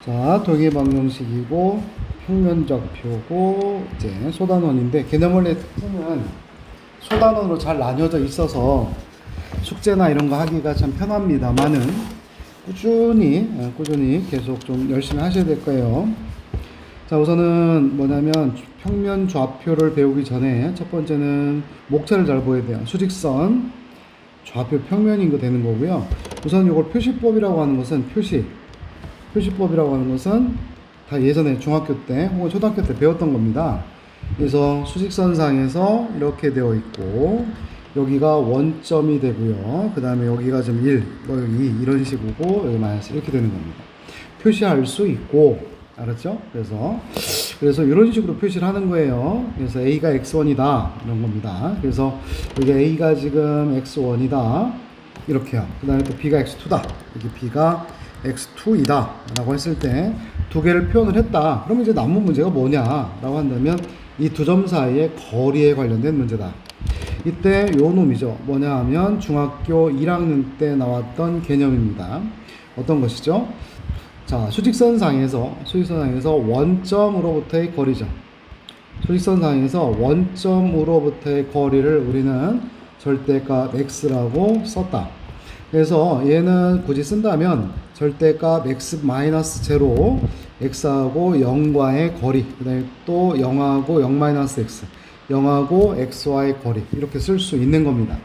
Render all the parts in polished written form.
자, 동의 방정식이고 평면좌표고 이제 소단원인데 개념원의 특징은 소단원으로 잘 나뉘어져 있어서 숙제나 이런 거 하기가 참 편합니다만은 꾸준히 계속 좀 열심히 하셔야 될 거예요. 자, 우선은 뭐냐면 평면 좌표를 배우기 전에 첫 번째는 목차를 잘 보여야 돼요. 수직선 좌표 평면인 거 되는 거고요. 우선 이걸 표시법이라고 하는 것은 표시법이라고 하는 것은 다 예전에 중학교 때 혹은 초등학교 때 배웠던 겁니다. 그래서 수직선상에서 이렇게 되어 있고 여기가 원점이 되고요. 그 다음에 여기가 좀 1, 여기 2 이런 식이고 여기 마이너스 이렇게 되는 겁니다. 표시할 수 있고 알았죠? 그래서 이런 식으로 표시를 하는 거예요. 그래서 A가 X1이다 이런 겁니다. 그래서 여기 A가 지금 X1이다 이렇게요. 그 다음에 또 B가 X2다 여기 B가 X2이다 라고 했을 때 두 개를 표현을 했다. 그러면 이제 남은 문제가 뭐냐 라고 한다면 이 두 점 사이의 거리에 관련된 문제다. 이때 요 놈이죠. 뭐냐 하면 중학교 1학년 때 나왔던 개념입니다. 어떤 것이죠? 자, 수직선상에서 원점으로부터의 거리죠. 수직선상에서 원점으로부터의 거리를 우리는 절대값 x라고 썼다. 그래서 얘는 굳이 쓴다면 절대값 x-0, x하고 0과의 거리, 그 다음에 또 0하고 0-x, 0하고 x와의 거리 이렇게 쓸 수 있는 겁니다.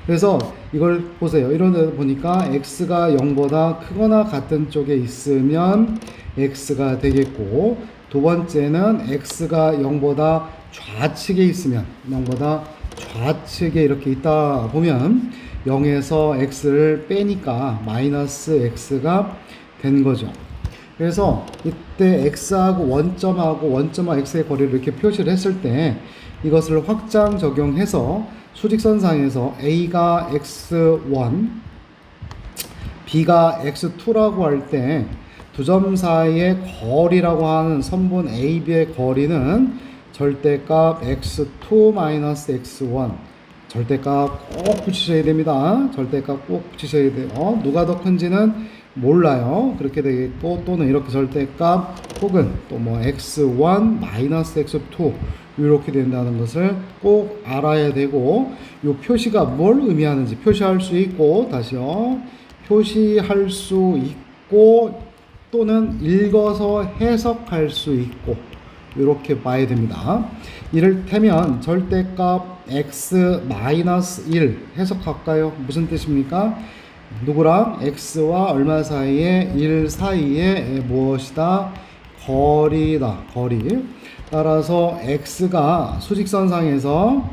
그래서 이걸 보세요. 이런 데 보니까 x가 0보다 크거나 같은 쪽에 있으면 x가 되겠고, 두 번째는 x가 0보다 좌측에 있으면 0보다 좌측에 이렇게 있다 보면 0에서 x를 빼니까 마이너스 x가 된 거죠. 그래서 이때 x하고 원점과 x의 거리를 이렇게 표시를 했을 때 이것을 확장 적용해서 수직선상에서 A가 X1, B가 X2라고 할 때 두 점 사이의 거리라고 하는 선분 AB의 거리는 절대값 X2-X1 절대값 꼭 붙이셔야 됩니다. 절대값 꼭 붙이셔야 돼요. 누가 더 큰지는 몰라요. 그렇게 되겠고 또는 이렇게 절대값 혹은 또 뭐 X1 X2 이렇게 된다는 것을 꼭 알아야 되고 이 표시가 뭘 의미하는지 표시할 수 있고 다시요. 표시할 수 있고 또는 읽어서 해석할 수 있고 이렇게 봐야 됩니다. 이를테면 절대값 x-1 해석할까요? 무슨 뜻입니까? 누구랑 x와 얼마 사이에 1 사이에 무엇이다? 거리다. 거리. 따라서 x가 수직선상에서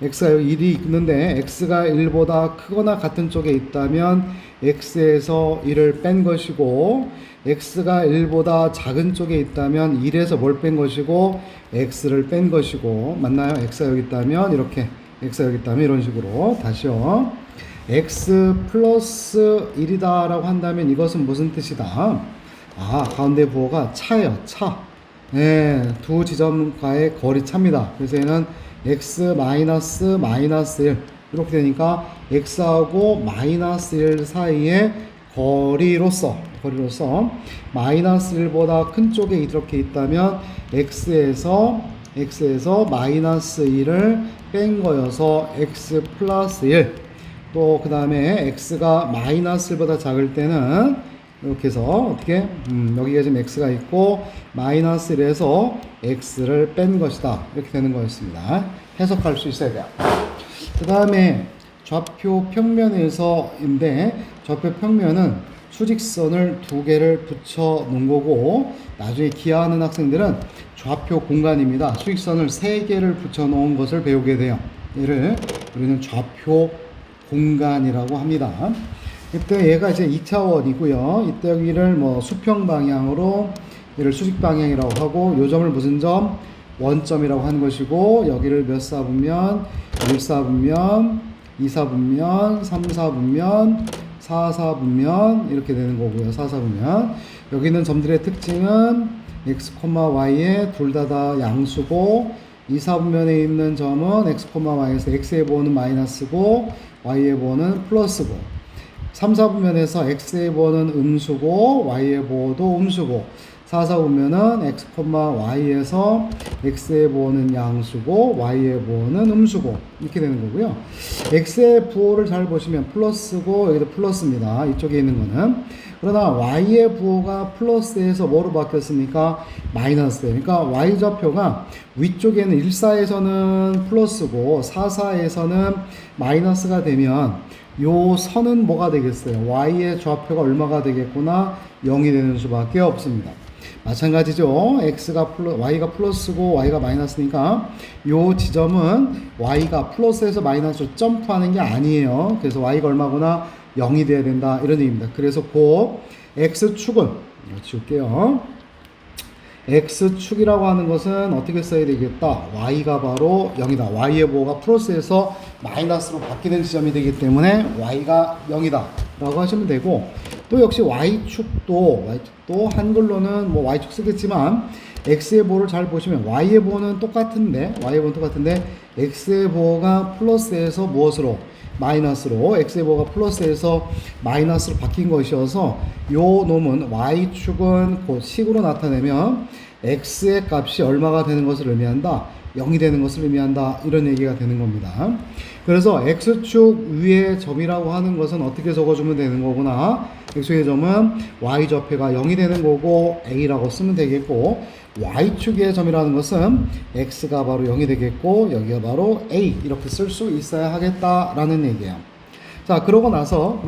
x가 1이 있는데 x가 1보다 크거나 같은 쪽에 있다면 x에서 1을 뺀 것이고 x가 1보다 작은 쪽에 있다면 1에서 뭘 뺀 것이고 x를 뺀 것이고 맞나요? x가 여기 있다면 이렇게 x가 여기 있다면 이런 식으로 다시요. x 플러스 1이다 라고 한다면 이것은 무슨 뜻이다? 가운데 부호가 차예요. 차. 네, 두 지점과의 거리 차입니다. 그래서 얘는 x-1 이렇게 되니까 x하고 -1 사이의 거리로서 -1보다 큰 쪽에 이렇게 있다면 x에서 -1을 뺀 거여서 x 플러스 1. 또 그 다음에 x가 -1보다 작을 때는 이렇게 해서 어떻게 여기가 지금 x가 있고 -1에서 x를 뺀 것이다 이렇게 되는 거였습니다. 해석할 수 있어야 돼요. 그 다음에 좌표 평면에서인데 좌표 평면은 수직선을 두 개를 붙여 놓은 거고 나중에 기하하는 학생들은 좌표 공간입니다. 수직선을 세 개를 붙여 놓은 것을 배우게 돼요. 얘를 우리는 좌표 공간이라고 합니다. 이때 얘가 이제 2차원이고요. 이때 여기를 뭐 수평 방향으로 얘를 수직 방향이라고 하고 요 점을 무슨 점? 원점이라고 하는 것이고 여기를 몇 사분면? 1사분면, 2사분면, 3사분면, 4사분면 이렇게 되는 거고요. 4사분면. 여기 있는 점들의 특징은 x, y의 둘 다 양수고 2사분면에 있는 점은 x, y에서 x의 보호는 마이너스고 y의 보호는 플러스고 3, 4분면에서 x의 부호는 음수고 y의 부호도 음수고 4, 4분면은 x, y에서 x의 부호는 양수고 y의 부호는 음수고 이렇게 되는 거고요. x의 부호를 잘 보시면 플러스고 여기도 플러스입니다. 이쪽에 있는 거는. 그러나 y의 부호가 플러스에서 뭐로 바뀌었습니까? 마이너스예요. 그러니까 y좌표가 위쪽에는 1, 4에서는 플러스고 4, 4에서는 마이너스가 되면 요 선은 뭐가 되겠어요? y의 좌표가 얼마가 되겠구나? 0이 되는 수밖에 없습니다. 마찬가지죠. y가 플러스고 y가 마이너스니까 요 지점은 y가 플러스에서 마이너스로 점프하는 게 아니에요. 그래서 y가 얼마구나? 0이 돼야 된다 이런 얘기입니다. 그래서 그 x축은 지울게요. x축이라고 하는 것은 어떻게 써야 되겠다? y가 바로 0이다. y의 부호가 플러스에서 마이너스로 바뀌는 지점이 되기 때문에 y가 0이다 라고 하시면 되고, 또 역시 y축도 한글로는 뭐 y축 쓰겠지만 x의 부호를 잘 보시면 y의 부호는 똑같은데 x의 부호가 플러스에서 무엇으로? 마이너스로, x의 부호가 플러스에서 마이너스로 바뀐 것이어서 요 놈은 y축은 곧 식으로 나타내면 x의 값이 얼마가 되는 것을 의미한다? 0이 되는 것을 의미한다 이런 얘기가 되는 겁니다. 그래서 x축 위의 점이라고 하는 것은 어떻게 적어주면 되는 거구나? x축의 점은 y좌표가 0이 되는 거고 a라고 쓰면 되겠고, y축의 점이라는 것은 x가 바로 0이 되겠고 여기가 바로 a 이렇게 쓸 수 있어야 하겠다라는 얘기예요. 자, 그러고 나서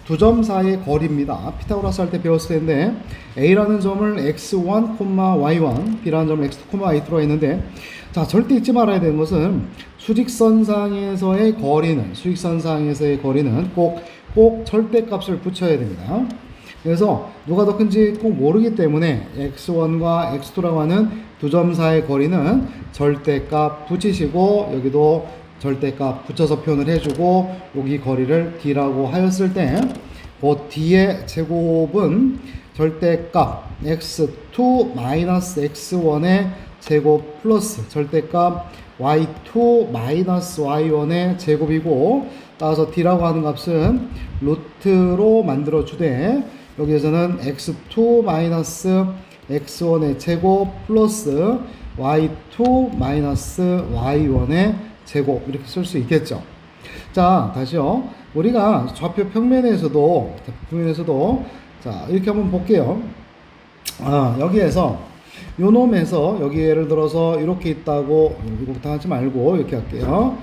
두 점 사이의 거리입니다. 피타고라스 할 때 배웠을 텐데 a라는 점을 x1, y1, b라는 점을 x2, y2로 했는데, 자, 절대 잊지 말아야 되는 것은 수직선상에서의 거리는 꼭 절대값을 붙여야 됩니다. 그래서 누가 더 큰지 꼭 모르기 때문에 x1과 x2라고 하는 두 점 사이의 거리는 절대값 붙이시고 여기도 절대값 붙여서 표현을 해주고 여기 거리를 d라고 하였을 때 그 d의 제곱은 절대값 x2 마이너스 x1의 제곱 플러스 절대값 y2 마이너스 y1의 제곱이고, 따라서 d라고 하는 값은 루트로 만들어 주되 여기에서는 x2 마이너스 x1의 제곱 플러스 y2 마이너스 y1의 제곱 이렇게 쓸 수 있겠죠. 자, 다시요. 우리가 좌표 평면에서도 자, 이렇게 한번 볼게요. 여기에서 요 놈에서 여기 예를 들어서 이렇게 있다고 이거부터 하지 말고 이렇게 할게요.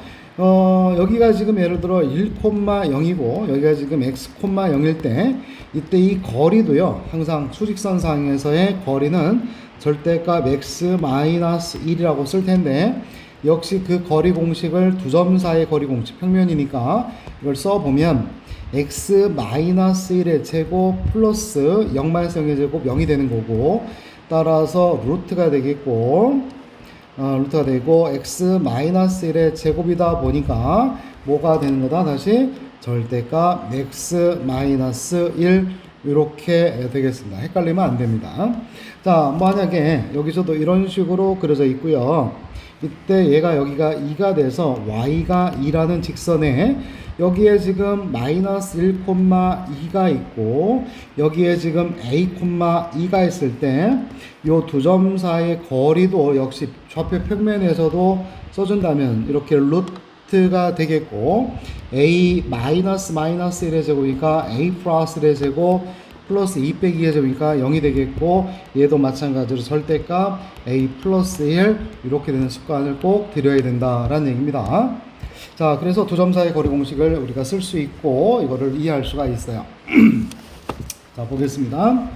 여기가 지금 예를 들어 1,0이고 여기가 지금 x,0일 때 이때 이 거리도요 항상 수직선상에서의 거리는 절대값 x-1이라고 쓸 텐데, 역시 그 거리 공식을 두 점 사이의 거리 공식 평면이니까 이걸 써보면 x-1의 제곱 플러스 0-0의 제곱 0이 되는 거고, 따라서 루트가 되겠고 루트가 되고 x-1의 제곱이다 보니까 뭐가 되는 거다? 다시 절대값 x-1 이렇게 되겠습니다. 헷갈리면 안 됩니다. 자, 만약에 여기서도 이런 식으로 그려져 있고요. 이때 얘가 여기가 2가 돼서 y가 2라는 직선에 여기에 지금 마이너스 1,2가 있고 여기에 지금 a,2가 있을 때 요 두 점 사이의 거리도 역시 좌표 평면에서도 써준다면 이렇게 루트가 되겠고, a 마이너스 1의 제곱이니까 a 플러스 1의 제곱 플러스 2 빼기 2의 제곱이니까 0이 되겠고, 얘도 마찬가지로 절대값 a 플러스 1 이렇게 되는 습관을 꼭 들여야 된다라는 얘기입니다. 자, 그래서 두 점 사이의 거리 공식을 우리가 쓸 수 있고 이거를 이해할 수가 있어요. 자, 보겠습니다.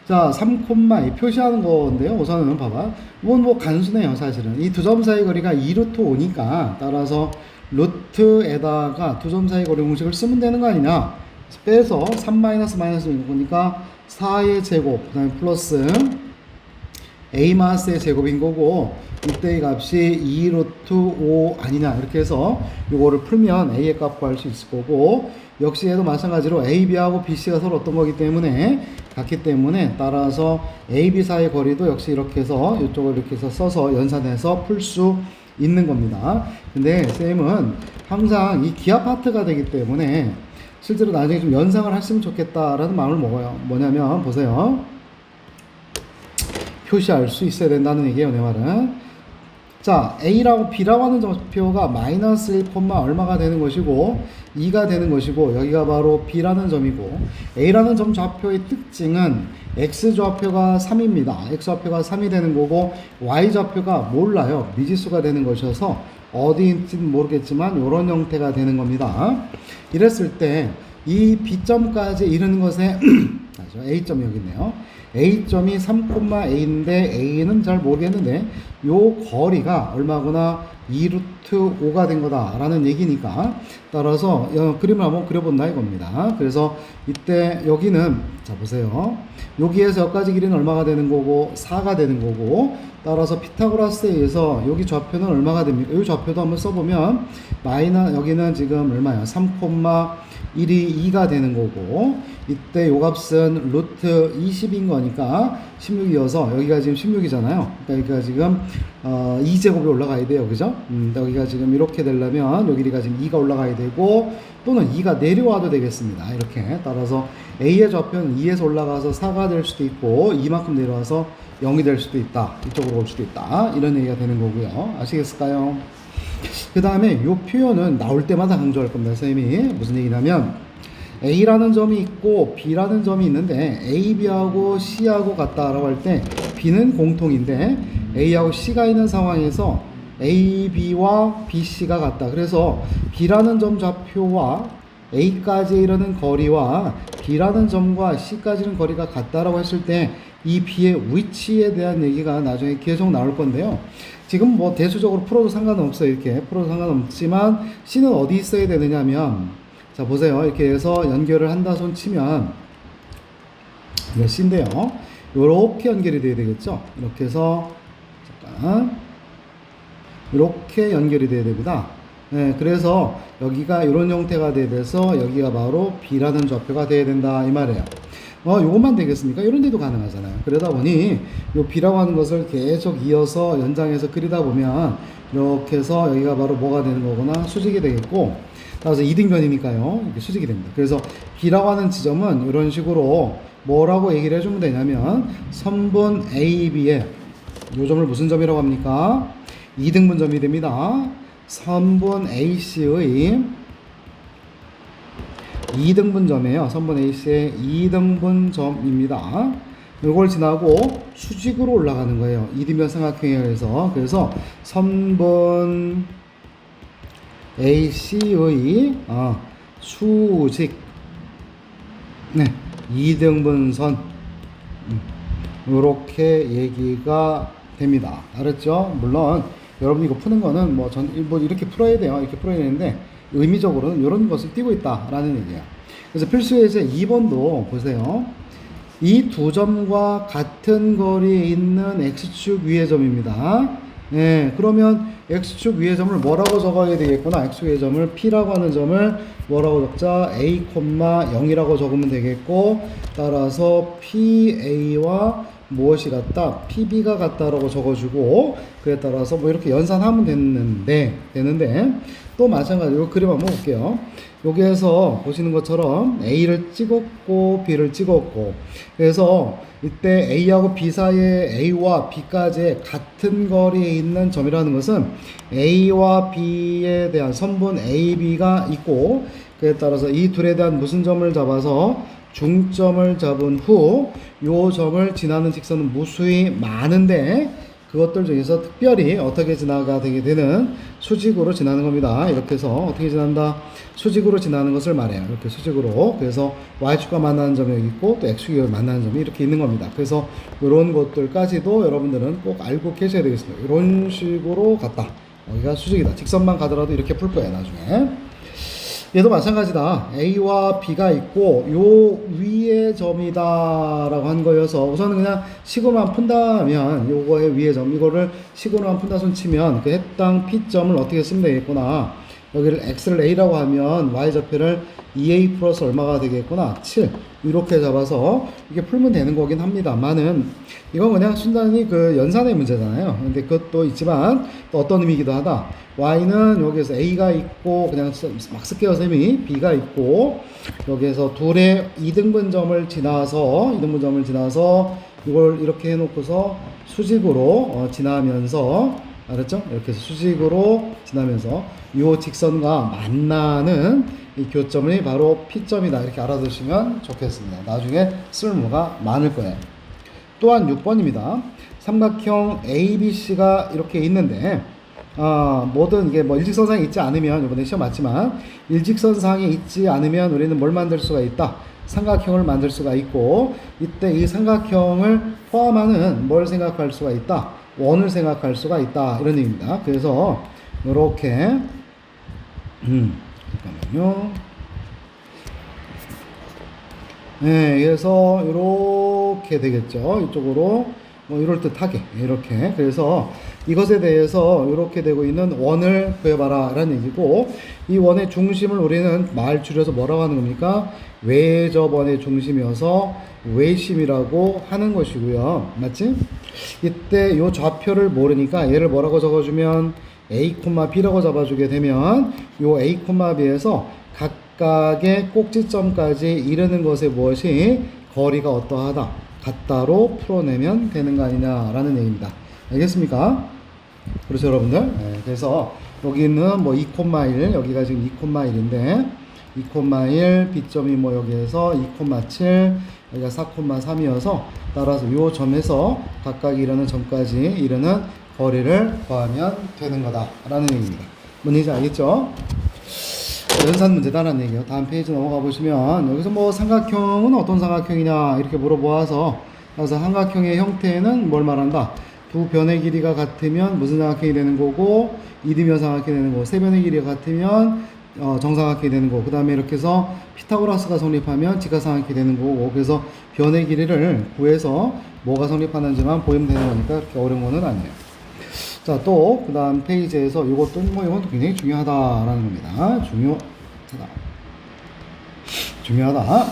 자, 3, 표시하는 건데요. 우선은 봐봐. 이건 뭐 간수네요, 사실은. 이 두 점 사이 거리가 2루트 5니까 따라서 루트에다가 두 점 사이 거리 공식을 쓰면 되는 거 아니냐. 빼서 3 마이너스 보니까 4의 제곱, 그 다음에 플러스 a 마스의 제곱인 거고, 이때의 값이 2루트 5 아니냐 이렇게 해서 요거를 풀면 a의 값 구할 수 있을 거고, 역시 얘도 마찬가지로 a, b하고 b, c가 서로 어떤 거기 때문에 같기 때문에 따라서 a, b 사이의 거리도 역시 이렇게 해서 이쪽을 이렇게 해서 써서 연산해서 풀 수 있는 겁니다. 근데 쌤은 항상 이 기하 파트가 되기 때문에 실제로 나중에 좀 연상을 했으면 좋겠다라는 마음을 먹어요. 뭐냐면 보세요. 표시할 수 있어야 된다는 얘기예요, 내 말은. 자, A라고 B라고 하는 좌표가 마이너스 1, 얼마가 되는 것이고 2가 되는 것이고 여기가 바로 B라는 점이고 A라는 점 좌표의 특징은 X 좌표가 3입니다. X 좌표가 3이 되는 거고 Y 좌표가 몰라요. 미지수가 되는 것이어서 어디인지는 모르겠지만 이런 형태가 되는 겁니다. 이랬을 때 이 B점까지 이르는 것에 A점이 여기 있네요. A점이 3,A인데 A는 잘 모르겠는데 요 거리가 얼마구나 2루트 5가 된 거다라는 얘기니까 따라서 그림을 한번 그려본다 이겁니다. 그래서 이때 여기는 자 보세요. 여기에서 여기까지 길이는 얼마가 되는 거고 4가 되는 거고 따라서 피타고라스에 의해서 여기 좌표는 얼마가 됩니까? 이 좌표도 한번 써보면 여기는 지금 얼마야? 3,1이 2가 되는 거고 이때 요 값은 루트 20인 거니까 16이어서 여기가 지금 16이잖아요. 그러니까 지금 2제곱이 올라가야 돼요. 그죠? 여기가 지금 이렇게 되려면 여기 길이가 지금 2가 올라가야 되고 또는 2가 내려와도 되겠습니다. 이렇게 따라서 A의 좌표는 2에서 올라가서 4가 될 수도 있고 2만큼 내려와서 0이 될 수도 있다. 이쪽으로 올 수도 있다. 이런 얘기가 되는 거고요. 아시겠을까요? 그 다음에 이 표현은 나올 때마다 강조할 겁니다. 선생님이 무슨 얘기냐면 A라는 점이 있고 B라는 점이 있는데 A, B하고 C하고 같다라고 할 때 B는 공통인데 A하고 C가 있는 상황에서 A, B와 B, C가 같다. 그래서 B라는 점 좌표와 A까지 이르는 거리와 B라는 점과 C까지는 거리가 같다라고 했을 때 이 B의 위치에 대한 얘기가 나중에 계속 나올 건데요. 지금 뭐 대수적으로 풀어도 상관없어요. 이렇게 풀어도 상관없지만 C는 어디 있어야 되느냐면 자 보세요. 이렇게 해서 연결을 한다 손 치면 이게 C인데요. 이렇게 연결이 돼야 되겠죠. 이렇게 해서 잠깐 이렇게 연결이 돼야 됩니다. 네, 그래서 여기가 이런 형태가 돼서 여기가 바로 B라는 좌표가 돼야 된다 이 말이에요. 요것만 되겠습니까? 이런 데도 가능하잖아요. 그러다 보니 요 B라고 하는 것을 계속 이어서 연장해서 그리다 보면 이렇게 해서 여기가 바로 뭐가 되는 거구나 수직이 되겠고 따라서 이등변이니까요. 이렇게 수직이 됩니다. 그래서 B라고 하는 지점은 이런 식으로 뭐라고 얘기를 해주면 되냐면 선분 AB의 요 점을 무슨 점이라고 합니까? 2등분점이 됩니다. 선분 AC의 2등분점이에요. 선분 A씨의 2등분점입니다. 이걸 지나고 수직으로 올라가는 거예요. 이등변 삼각형에 의해서. 그래서 선분 AC의 수직 2등분선 이렇게 얘기가 됩니다. 알았죠? 물론 여러분 이거 푸는 거는 뭐 이렇게 풀어야 돼요. 이렇게 풀어야 되는데 의미적으로는 이런 것을 띄고 있다라는 얘기예요. 그래서 필수 예제 2번도 보세요. 이 두 점과 같은 거리에 있는 X축 위의 점입니다. 네, 그러면 X축 위의 점을 뭐라고 적어야 되겠구나. X축 위의 점을 P라고 하는 점을 뭐라고 적자? A, 0이라고 적으면 되겠고 따라서 PA와 무엇이 같다? PB가 같다라고 적어주고 그에 따라서 뭐 이렇게 연산하면 되는데 또 마찬가지로 그림 한번 볼게요. 여기에서 보시는 것처럼 A를 찍었고 B를 찍었고 그래서 이때 A하고 B 사이에 A와 B까지 같은 거리에 있는 점이라는 것은 A와 B에 대한 선분 AB가 있고 그에 따라서 이 둘에 대한 무슨 점을 잡아서 중점을 잡은 후 요 점을 지나는 직선은 무수히 많은데 그것들 중에서 특별히 어떻게 지나가게 되는 수직으로 지나는 겁니다. 이렇게 해서 어떻게 지난다? 수직으로 지나는 것을 말해요. 이렇게 수직으로. 그래서 Y축과 만나는 점이 여기 있고 또 X축과 만나는 점이 이렇게 있는 겁니다. 그래서 이런 것들까지도 여러분들은 꼭 알고 계셔야 되겠습니다. 이런 식으로 갔다. 여기가 수직이다. 직선만 가더라도 이렇게 풀 거예요. 나중에. 얘도 마찬가지다. A와 B가 있고 요 위의 점이다 라고 한 거여서 우선은 그냥 식으로만 푼다면 요거의 위의 점 이거를 식으로만 푼다 손 치면 그 해당 P점을 어떻게 쓰면 되겠구나. 여기를 x를 a라고 하면 y좌표를 2a 플러스 얼마가 되겠구나 7 이렇게 잡아서 이게 풀면 되는 거긴 합니다만은 이건 그냥 순전히 그 연산의 문제잖아요. 근데 그것도 있지만 또 어떤 의미이기도 하다. y는 여기에서 a가 있고 그냥 막 쓸게요 셈이 b가 있고 여기에서 둘의 이등분점을 지나서 이걸 이렇게 해놓고서 수직으로 지나면서 알았죠? 이렇게 해서 수직으로 지나면서 이 직선과 만나는 이 교점이 바로 P점이다. 이렇게 알아두시면 좋겠습니다. 나중에 쓸모가 많을 거예요. 또한 6번입니다. 삼각형 ABC가 이렇게 있는데 뭐든 이게 뭐 일직선상에 있지 않으면 이번에 시험 맞지만 일직선상에 있지 않으면 우리는 뭘 만들 수가 있다. 삼각형을 만들 수가 있고 이때 이 삼각형을 포함하는 뭘 생각할 수가 있다. 원을 생각할 수가 있다. 이런 얘기입니다. 그래서 이렇게 잠깐만요. 네, 그래서 이렇게 되겠죠. 이쪽으로 뭐 이럴 듯하게 이렇게. 그래서 이것에 대해서 이렇게 되고 있는 원을 구해봐라 라는 얘기고 이 원의 중심을 우리는 말 줄여서 뭐라고 하는 겁니까? 외접원의 중심이어서 외심이라고 하는 것이고요. 맞지? 이때 이 좌표를 모르니까 얘를 뭐라고 적어주면 A, B라고 잡아주게 되면 이 A, B에서 각각의 꼭지점까지 이르는 것의 무엇이 거리가 어떠하다 같다로 풀어내면 되는 거 아니냐라는 얘기입니다. 알겠습니까? 그렇죠 여러분들? 네, 그래서 여기는 뭐 2,1 여기가 지금 2,1인데 2,1 B점이 뭐 여기에서 2,7 여기가 4,3이어서 따라서 이 점에서 각각 이르는 점까지 이르는 거리를 구하면 되는 거다 라는 얘기입니다. 뭔 얘기인지 알겠죠? 연산 문제다라는 얘기예요. 다음 페이지 넘어가 보시면 여기서 뭐 삼각형은 어떤 삼각형이냐 이렇게 물어보아서 그래서 삼각형의 형태는 뭘 말한다? 두 변의 길이가 같으면 무슨 삼각형이 되는 거고 이등변 삼각형이 되는 거고 세 변의 길이가 같으면 정삼각형이 되는 거고 그 다음에 이렇게 해서 피타고라스가 성립하면 직각삼각형이 되는 거고 그래서 변의 길이를 구해서 뭐가 성립하는지만 보이면 되는 거니까 그렇게 어려운 거는 아니에요. 자, 또, 그 다음 페이지에서 이것도, 이것도 굉장히 중요하다라는 겁니다. 중요하다.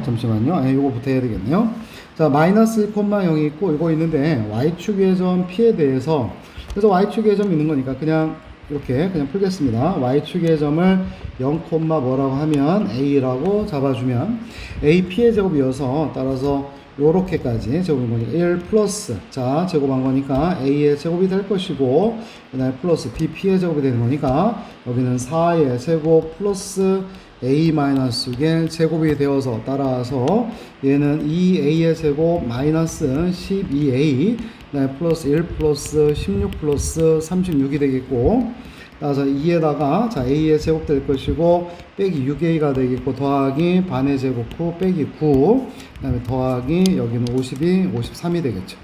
잠시만요. 이거부터 해야 되겠네요. 자, 마이너스 1,0이 있고, 이거 있는데, y축의 점 P에 대해서, 그래서 y축의 점 있는 거니까, 그냥, 이렇게, 그냥 풀겠습니다. y축의 점을 0, 뭐라고 하면, a라고 잡아주면, a P의 제곱이어서, 따라서, 요렇게까지 제곱인 거니까 1 플러스 자 제곱한 거니까 a의 제곱이 될 것이고 그 다음에 플러스 bp의 제곱이 되는 거니까 여기는 4의 제곱 플러스 a 마이너스 6의 제곱이 되어서 따라서 얘는 2a의 제곱 마이너스 12a 그 다음에 플러스 1 플러스 16 플러스 36이 되겠고 따라서 2에다가 자 a의 제곱 될 것이고 빼기 6a가 되겠고 더하기 반의 제곱 후 빼기 9 그 다음에 더하기 여기는 52 53이 되겠죠.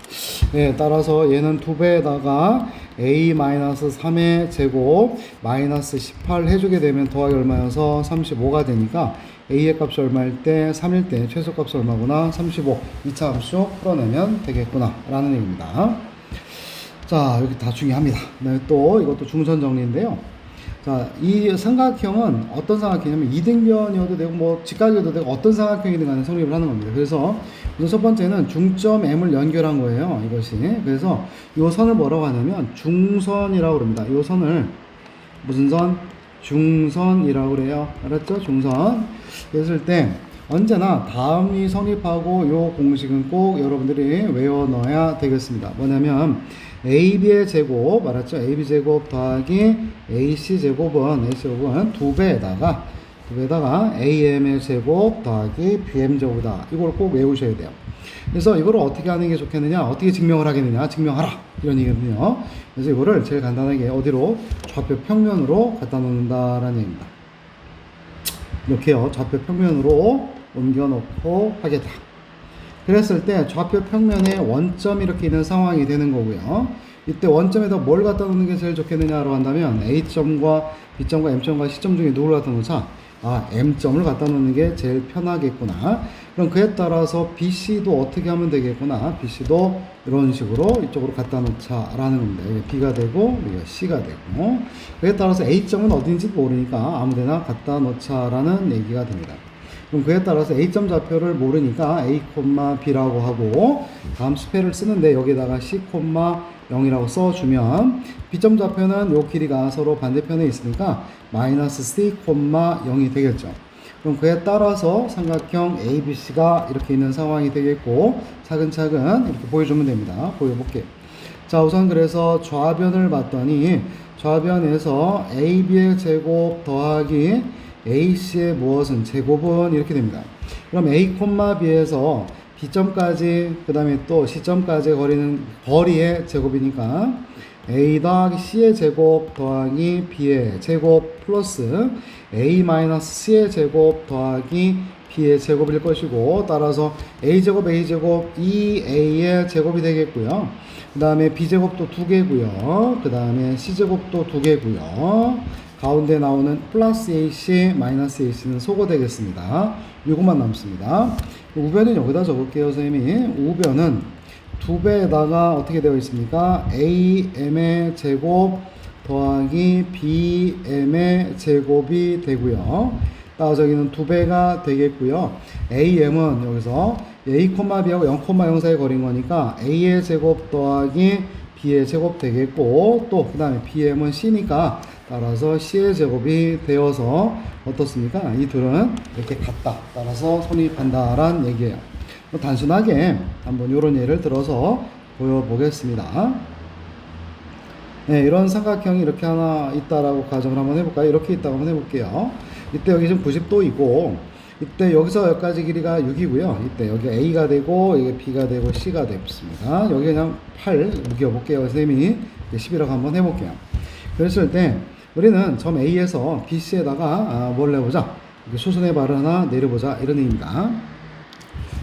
네, 따라서 얘는 2배에다가 a-3의 제곱 마이너스 18 해주게 되면 더하기 얼마여서 35가 되니까 a의 값이 얼마일 때 3일 때 최소값이 얼마구나 35 2차 함수 풀어내면 되겠구나 라는 얘기입니다. 자, 여기 다 중요합니다. 네, 또 이것도 중선 정리인데요. 자, 이 삼각형은 어떤 삼각형이냐면 이등변이어도 되고 뭐 직각이어도 되고 어떤 삼각형이든 간에 성립을 하는 겁니다. 그래서 우선 첫 번째는 중점 M을 연결한 거예요. 이것이. 그래서 이 선을 뭐라고 하냐면 중선이라고 그럽니다. 이 선을 무슨 선? 중선이라고 그래요. 알았죠? 중선. 그랬을 때 언제나 다음이 성립하고 이 공식은 꼭 여러분들이 외워 넣어야 되겠습니다. 뭐냐면 AB의 제곱, 알았죠? AB 제곱 더하기 AC 제곱은 2배에다가 AM의 제곱 더하기 BM 제곱이다. 이걸 꼭 외우셔야 돼요. 그래서 이걸 어떻게 하는 게 좋겠느냐? 어떻게 증명을 하겠느냐? 증명하라. 이런 얘기거든요. 그래서 이거를 제일 간단하게 어디로? 좌표 평면으로 갖다 놓는다라는 얘기입니다. 이렇게요. 좌표 평면으로 옮겨 놓고 하겠다. 그랬을 때 좌표 평면에 원점이 이렇게 있는 상황이 되는 거고요. 이때 원점에다 뭘 갖다 놓는 게 제일 좋겠느냐로 한다면 A점과 B점과 M점과 C점 중에 누구를 갖다 놓자? 아, M점을 갖다 놓는 게 제일 편하겠구나. 그럼 그에 따라서 BC도 어떻게 하면 되겠구나. BC도 이런 식으로 이쪽으로 갖다 놓자라는 겁니다. 여기 B가 되고, 여기가 C가 되고. 그에 따라서 A점은 어딘지 모르니까 아무데나 갖다 놓자라는 얘기가 됩니다. 그럼 그에 따라서 A점 좌표를 모르니까 A, B라고 하고, 다음 수패를 쓰는데 여기다가 C, 0이라고 써주면 B점 좌표는 요 길이가 서로 반대편에 있으니까 마이너스 C, 0이 되겠죠. 그럼 그에 따라서 삼각형 ABC가 이렇게 있는 상황이 되겠고, 차근차근 이렇게 보여주면 됩니다. 보여볼게요. 자, 우선 그래서 좌변을 봤더니 좌변에서 AB의 제곱 더하기 AC의 무엇은 제곱은 이렇게 됩니다. 그럼 A, B에서 B점까지 그 다음에 또 C점까지 거리의 제곱이니까 A 더하기 C의 제곱 더하기 B의 제곱 플러스 A 마이너스 C의 제곱 더하기 B의 제곱일 것이고, 따라서 A제곱 A제곱 2A의 제곱이 되겠고요. 그 다음에 B제곱도 2개고요. 그 다음에 C제곱도 2개고요. 가운데 나오는 플러스 AC 마이너스 AC는 소거 되겠습니다. 이것만 남습니다. 우변은 여기다 적을게요, 선생님이. 우변은 2배에다가 어떻게 되어 있습니까? AM의 제곱 더하기 BM의 제곱이 되고요. 따라서 여기는 2배가 되겠고요. AM은 여기서 A, B하고 0, 0 사이 거린 거니까 A의 제곱 더하기 B의 제곱 되겠고, 또 그 다음에 BM은 C니까 따라서 C의 제곱이 되어서 어떻습니까? 이 둘은 이렇게 같다. 따라서 성립한다라는 얘기예요. 단순하게 한번 이런 예를 들어서 보여보겠습니다. 네, 이런 삼각형이 이렇게 하나 있다라고 가정을 한번 해볼까요? 이렇게 있다고 한번 해볼게요. 이때 여기 지금 90도이고, 이때 여기서 여기까지 길이가 6이고요. 이때 여기 A가 되고, 여기 B가 되고, C가 됐습니다. 여기 그냥 8 묶여볼게요. 선생님이 10이라고 한번 해볼게요. 그랬을 때, 우리는 점 A에서 BC에다가 뭘 내보자. 수선의 발을 하나 내려보자. 이런 의미입니다.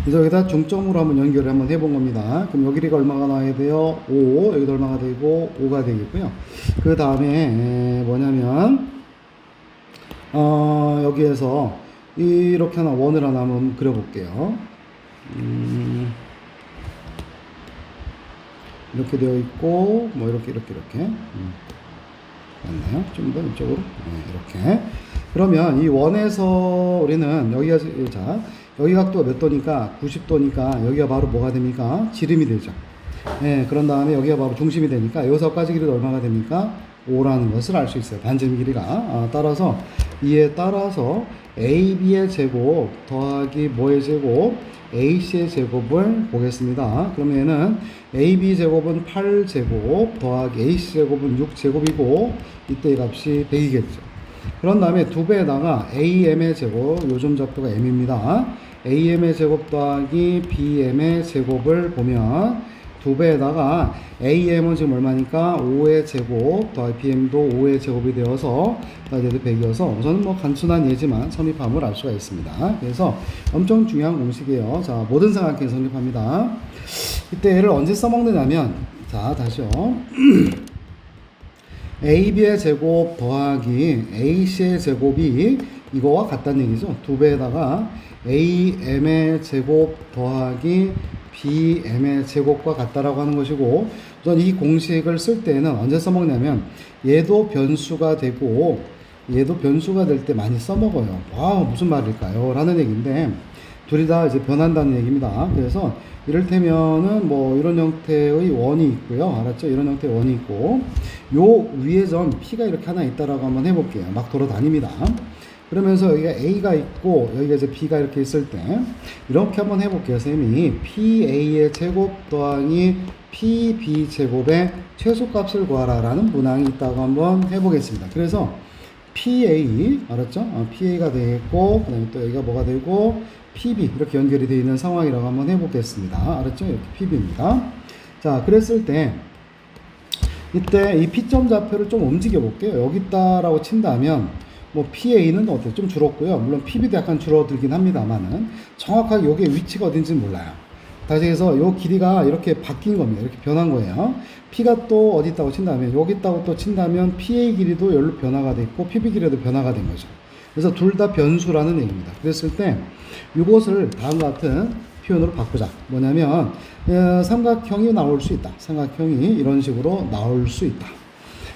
그래서 여기다 중점으로 한번 연결을 한번 해본 겁니다. 그럼 여기 길이가 얼마가 나와야 돼요? 5. 여기도 얼마가 되고 5가 되겠고요. 그 다음에 뭐냐면 여기에서 이렇게 하나 원을 하나 한번 그려볼게요. 이렇게 되어 있고 뭐 이렇게 맞나요? 좀 더 이쪽으로 이렇게. 그러면 이 원에서 우리는 여기가 자 여기 각도가 몇 도니까 90도니까 여기가 바로 뭐가 됩니까? 지름이 되죠. 예, 그런 다음에 여기가 바로 중심이 되니까 여기서까지 길이도 얼마가 됩니까? 5라는 것을 알 수 있어요. 반지름 길이가. 따라서 이에 따라서 AB의 제곱 더하기 뭐의 제곱? AC의 제곱을 보겠습니다. 그러면 얘는 AB 제곱은 8제곱 더하기 AC 제곱은 6제곱이고 이때 이 값이 100이겠죠. 그런 다음에 2배에다가 AM의 제곱, 요점 좌표가 M입니다. AM의 제곱 더하기 BM의 제곱을 보면 2배에다가 AM은 지금 얼마니까 5의 제곱 더하기 BM도 5의 제곱이 되어서 얘도 100이어서 우선은 뭐 간단한 예지만 성립함을 알 수가 있습니다. 그래서 엄청 중요한 공식이에요. 자, 모든 삼각형이 성립합니다. 이때 얘를 언제 써먹느냐면, 자, 다시요. AB의 제곱 더하기 AC의 제곱이 이거와 같다는 얘기죠. 2배에다가 AM의 제곱 더하기 BM의 제곱과 같다라고 하는 것이고, 우선 이 공식을 쓸 때는 언제 써먹냐면 얘도 변수가 되고 얘도 변수가 될 때 많이 써먹어요. 와, 무슨 말일까요? 라는 얘기인데 둘이 다 이제 변한다는 얘기입니다. 그래서 이를테면은 뭐 이런 형태의 원이 있고요. 알았죠? 이런 형태의 원이 있고 요 위에 점 P가 이렇게 하나 있다라고 한번 해볼게요. 막 돌아다닙니다. 그러면서 여기가 A가 있고 여기가 이제 B가 이렇게 있을 때 이렇게 한번 해볼게요. 선생님이 PA의 제곱 더하기 PB 제곱의 최소값을 구하라 라는 문항이 있다고 한번 해보겠습니다. 그래서 PA 알았죠? PA가 되겠고 그 다음에 또 여기가 뭐가 되고 PB 이렇게 연결이 되어 있는 상황이라고 한번 해보겠습니다. 알았죠? 이렇게 PB입니다. 자, 그랬을 때 이때 이 P점 좌표를 좀 움직여 볼게요. 여기 있다라고 친다면 뭐 PA는 어때요? 좀 줄었고요. 물론 PB도 약간 줄어들긴 합니다만은 정확하게 여기에 위치가 어딘지는 몰라요. 다시 해서 요 길이가 이렇게 바뀐 겁니다. 이렇게 변한 거예요. P가 또 어디 있다고 친다면 여기 있다고 또 친다면 PA 길이도 여기로 변화가 됐고 PB 길이도 변화가 된 거죠. 그래서 둘 다 변수라는 얘기입니다. 그랬을 때 이것을 다음과 같은 표현으로 바꾸자. 뭐냐면 삼각형이 나올 수 있다. 삼각형이 이런 식으로 나올 수 있다.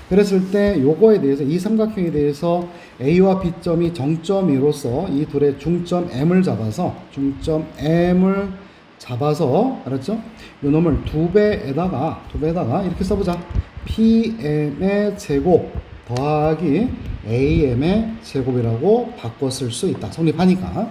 그랬을 때 요거에 대해서 이 삼각형에 대해서 A와 B점이 정점이로서 이 둘의 중점 M을 잡아서 알았죠? 요 놈을 2배에다가 이렇게 써보자. PM의 제곱 더하기 AM의 제곱이라고 바꿔 쓸 수 있다. 성립하니까.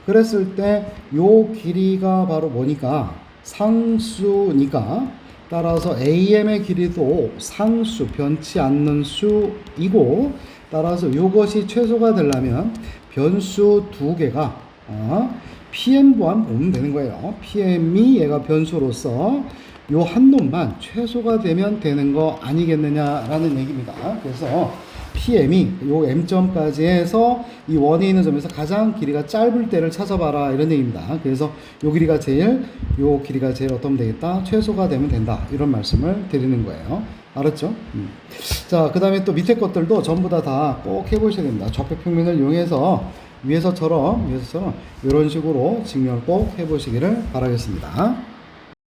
그랬을 때 요 길이가 바로 뭐니까 상수니까 따라서 AM의 길이도 상수, 변치 않는 수이고 따라서 이것이 최소가 되려면 변수 두 개가 PM만 보면 되는 거예요. PM이 얘가 변수로서 요 한 놈만 최소가 되면 되는 거 아니겠느냐라는 얘기입니다. 그래서 PM이 요 M점까지 해서 이 원에 있는 점에서 가장 길이가 짧을 때를 찾아봐라 이런 얘기입니다. 그래서 요 길이가 제일 어떻게 되겠다? 최소가 되면 된다. 이런 말씀을 드리는 거예요. 알았죠? 자, 그 다음에 또 밑에 것들도 전부 다 꼭 해보셔야 됩니다. 좌표평면을 이용해서 위에서처럼 이런 식으로 직렬 꼭 해보시기를 바라겠습니다.